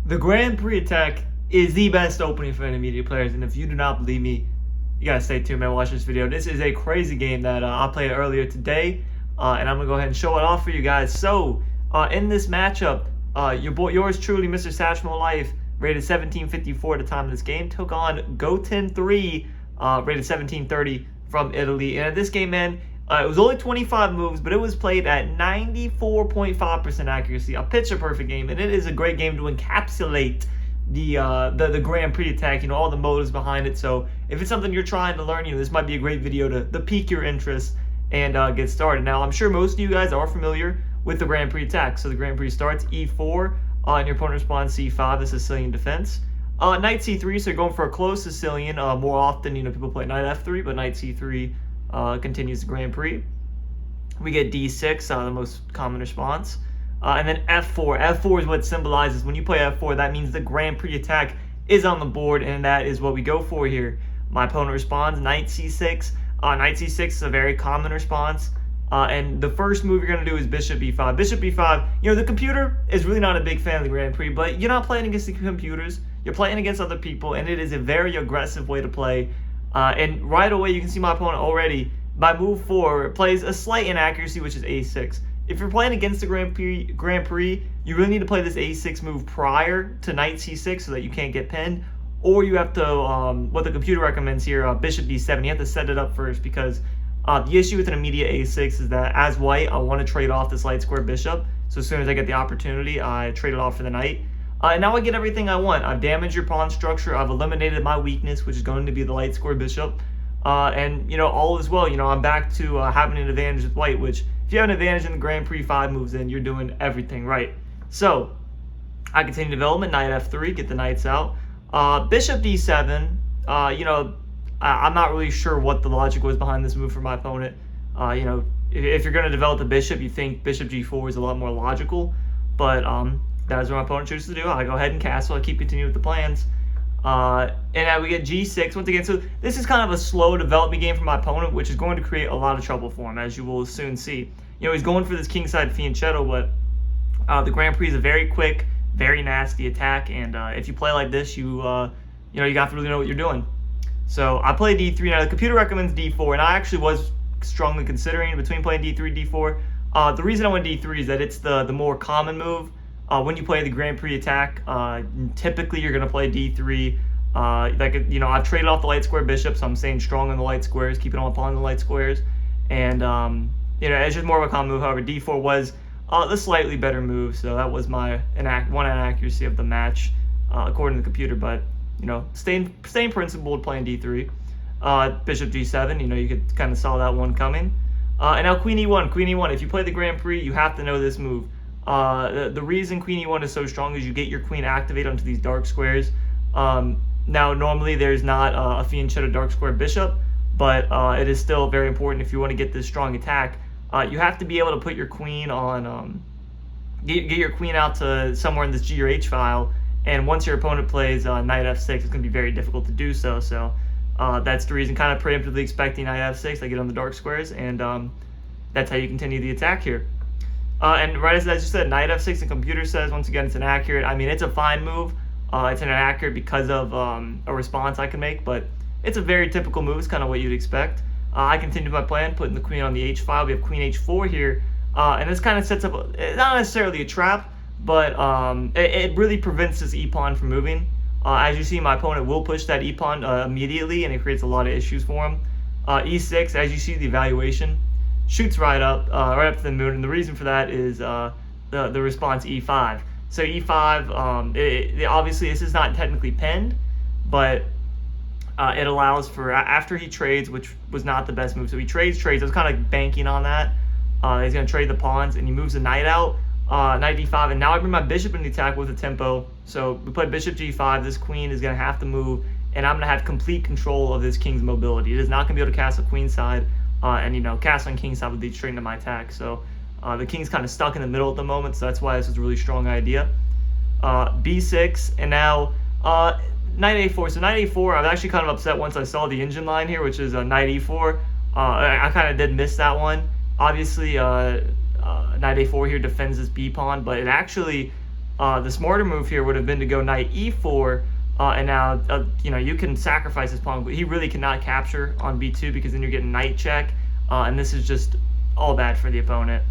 The Grand Prix attack is the best opening for intermediate players, and if you do not believe me, you gotta stay tuned, man. Watch this video. This is a crazy game that I played earlier today, and I'm gonna go ahead and show it off for you guys. So, in this matchup, yours truly, Mr. Satchmo Life, rated 1754 at the time of this game, took on Goten3, rated 1730 from Italy. And at this game, man, it was only 25 moves, but it was played at 94.5% accuracy. A picture-perfect game, and it is a great game to encapsulate the Grand Prix attack, all the motives behind it. So if it's something you're trying to learn, this might be a great video to pique your interest and get started. Now, I'm sure most of you guys are familiar with the Grand Prix attack. So the Grand Prix starts E4, and your opponent responds C5, the Sicilian defense. Knight C3, so you're going for a close Sicilian. More often, people play Knight F3, but Knight C3 continues the Grand Prix. We get D6, the most common response. And then F4. F4 is what symbolizes when you play F4, that means the Grand Prix attack is on the board, and that is what we go for here. My opponent responds Knight C6. Knight C6 is a very common response. And the first move you're going to do is Bishop B5. Bishop B5, the computer is really not a big fan of the Grand Prix, but you're not playing against the computers. You're playing against other people, and it is a very aggressive way to play. And right away, you can see my opponent already, by move 4, plays a slight inaccuracy, which is A6. If you're playing against the Grand Prix, you really need to play this A6 move prior to Knight C6 so that you can't get pinned. Or you have to, what the computer recommends here, Bishop D7. You have to set it up first, because the issue with an immediate A6 is that as white, I want to trade off this light square bishop. So as soon as I get the opportunity, I trade it off for the knight. And now I get everything I want. I've damaged your pawn structure. I've eliminated my weakness, which is going to be the light square bishop. And, all is well. I'm back to having an advantage with white, which if you have an advantage in the Grand Prix 5 moves in, you're doing everything right. So I continue development, Knight F3, get the knights out. Bishop D7, I'm not really sure what the logic was behind this move for my opponent. If you're going to develop the bishop, you think Bishop G4 is a lot more logical, but that is what my opponent chooses to do. I go ahead and castle. I keep continuing with the plans. And now we get G6 once again. So this is kind of a slow development game for my opponent, which is going to create a lot of trouble for him, as you will soon see. He's going for this kingside fianchetto, but the Grand Prix is a very quick, very nasty attack, and if you play like this, you have to really know what you're doing. So I play D3. Now the computer recommends D4, and I actually was strongly considering between playing D3, D4. The reason I went D3 is that it's the more common move. When you play the Grand Prix attack, typically you're going to play D3. I've traded off the light square bishop, so I'm staying strong on the light squares, keeping all upon the light squares. And, it's just more of a common move. However, D4 was the slightly better move, so that was my one inaccuracy of the match, according to the computer. But, staying principled playing D3. Bishop G7, you could kind of saw that one coming. And now Queen E1. Queen E1, if you play the Grand Prix, you have to know this move. The reason Queen E1 is so strong is you get your queen activated onto these dark squares. Now, normally there's not a fianchetto dark square bishop, but it is still very important if you want to get this strong attack. You have to be able to put your queen on, get your queen out to somewhere in this G or H file, and once your opponent plays Knight F6, it's going to be very difficult to do so. So that's the reason, kind of preemptively expecting Knight F6, I get on the dark squares, and that's how you continue the attack here. And right as you said, Knight F6, the computer says, once again, it's inaccurate. I mean, it's a fine move. It's inaccurate because of a response I can make, but it's a very typical move. It's kind of what you'd expect. I continue my plan, putting the queen on the H file. We have Queen H4 here, and this kind of sets up, not necessarily a trap, but it really prevents this E-pawn from moving. As you see, my opponent will push that E-pawn immediately, and it creates a lot of issues for him. E6, as you see, the evaluation shoots right up to the moon, and the reason for that is the response E5. So E5, obviously this is not technically pinned, but it allows for, after he trades, which was not the best move. So he trades. I was kind of banking on that. He's going to trade the pawns, and he moves the knight out, Knight D5, and now I bring my bishop in the attack with a tempo. So we play Bishop G5. This queen is going to have to move, and I'm going to have complete control of this king's mobility. It is not going to be able to castle queenside. And castling kingside would lead straight into my attack. So the king's kind of stuck in the middle at the moment, so that's why this is a really strong idea. B6, and now Knight A4. So Knight A4, I was actually kind of upset once I saw the engine line here, which is Knight E4. I kind of did miss that one. Obviously, Knight A4 here defends this B pawn, but it actually The smarter move here would have been to go knight e4, and now you know, you can sacrifice his pawn. He really cannot capture on b2 because then you're getting knight check, and this is just all bad for the opponent.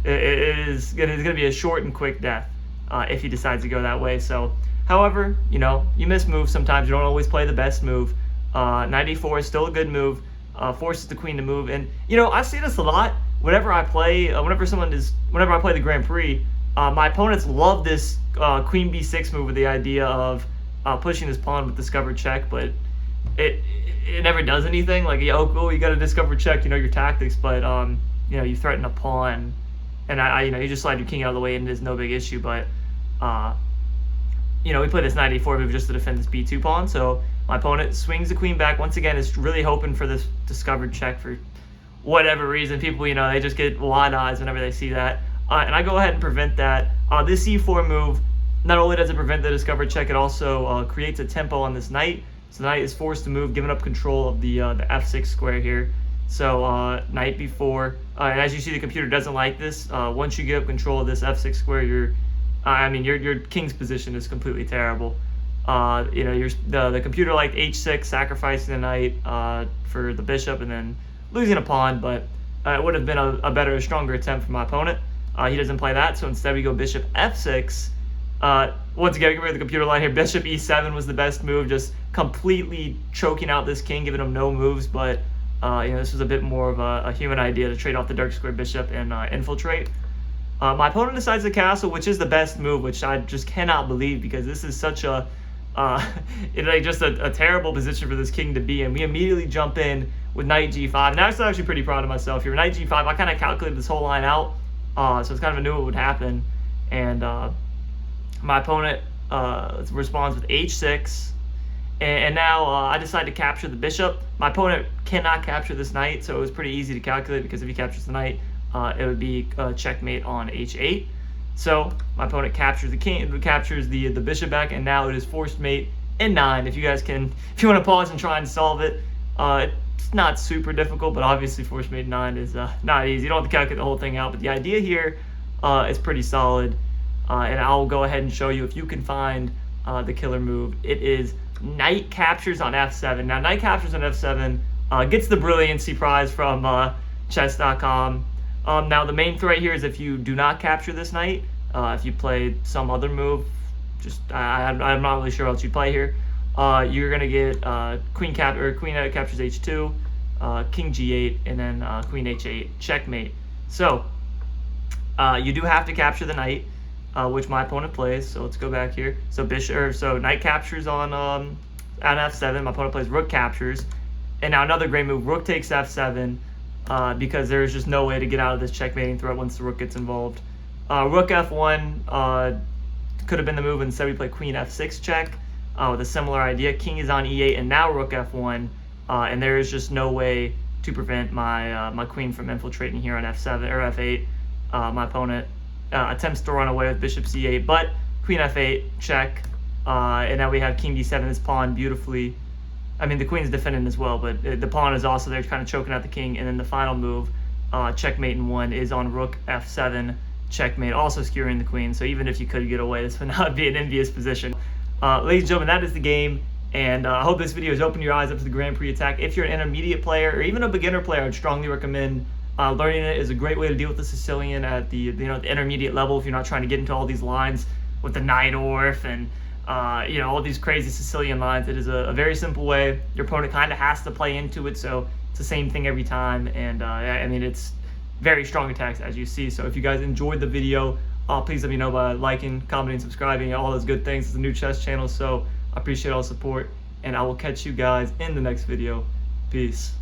It is going to be a short and quick death if he decides to go that way. So, however, you know, you miss moves sometimes. You don't always play the best move. Knight e4 is still a good move. Forces the queen to move, and you know, I see this a lot whenever I play. Whenever I play the Grand Prix, my opponents love this queen b6 move with the idea of pushing this pawn with discovered check, but it never does anything. Like, yeah, oh cool, you got a discovered check, you know your tactics, but you know, you threaten a pawn, and you know, you just slide your king out of the way, and it is no big issue. But you know, we play this knight e4 move just to defend this b2 pawn. So my opponent swings the queen back. Once again, is really hoping for this discovered check for whatever reason. People, you know, they just get wide eyes whenever they see that. And I go ahead and prevent that. This e4 move, not only does it prevent the discovered check, it also creates a tempo on this knight. So the knight is forced to move, giving up control of the f6 square here. So knight b4. And as you see, the computer doesn't like this. Once you give up control of this f6 square, your king's position is completely terrible. You know, the computer liked h6, sacrificing the knight for the bishop, and then losing a pawn. But it would have been a better, stronger attempt from my opponent. He doesn't play that, so instead we go bishop f6. Once again, we get rid of the computer line here. Bishop e7 was the best move, just completely choking out this king, giving him no moves. But you know, this was a bit more of a human idea to trade off the dark square bishop and infiltrate. My opponent decides the castle, which is the best move, which I just cannot believe, because this is such a just a terrible position for this king to be in. We immediately jump in with knight g5, and I'm actually pretty proud of myself here. Knight g5, I kind of calculated this whole line out, so it's kind of knew what would happen. And my opponent responds with h6, and now I decide to capture the bishop. My opponent cannot capture this knight, so it was pretty easy to calculate, because if he captures the knight, it would be checkmate on h8. So my opponent captures the king, captures the bishop back, and now it is forced mate in 9. If you want to pause and try and solve it, it's not super difficult, but obviously forced mate 9 is not easy. You don't have to calculate the whole thing out, but the idea here is pretty solid. And I'll go ahead and show you if you can find the killer move. It is knight captures on f7. Now, knight captures on f7 gets the brilliancy prize from chess.com. Now, the main threat here is if you do not capture this knight, if you play some other move, I'm not really sure what you play here. You're gonna get queen captures h2, king g8, and then queen h8, checkmate. So you do have to capture the knight, which my opponent plays. So let's go back here. So knight captures on f7. My opponent plays rook captures, and now another great move, rook takes f7. Because there's just no way to get out of this checkmating threat once the rook gets involved. Rook f1 could have been the move. Instead, we play queen f6 check with a similar idea. King is on e8, and now rook f1, and there is just no way to prevent my queen from infiltrating here on f7 or f8. My opponent attempts to run away with bishop c8, but queen f8 check, and now we have king d7. This pawn beautifully. I mean, the queen's defending as well, but the pawn is also there kind of choking out the king. And then the final move, checkmate in 1, is on rook f7, checkmate, also skewering the queen. So even if you could get away, this would not be an envious position. Ladies and gentlemen, that is the game. And I hope this video has opened your eyes up to the Grand Prix attack. If you're an intermediate player or even a beginner player, I'd strongly recommend learning it. Is a great way to deal with the Sicilian at the the intermediate level if you're not trying to get into all these lines with the Najdorf and all these crazy Sicilian lines. It is a very simple way. Your opponent kind of has to play into it, so it's the same thing every time. And I mean, it's very strong attacks, as you see. So if you guys enjoyed the video, please let me know by liking, commenting, subscribing, all those good things. It's a new chess channel, so I appreciate all the support, and I will catch you guys in the next video. Peace.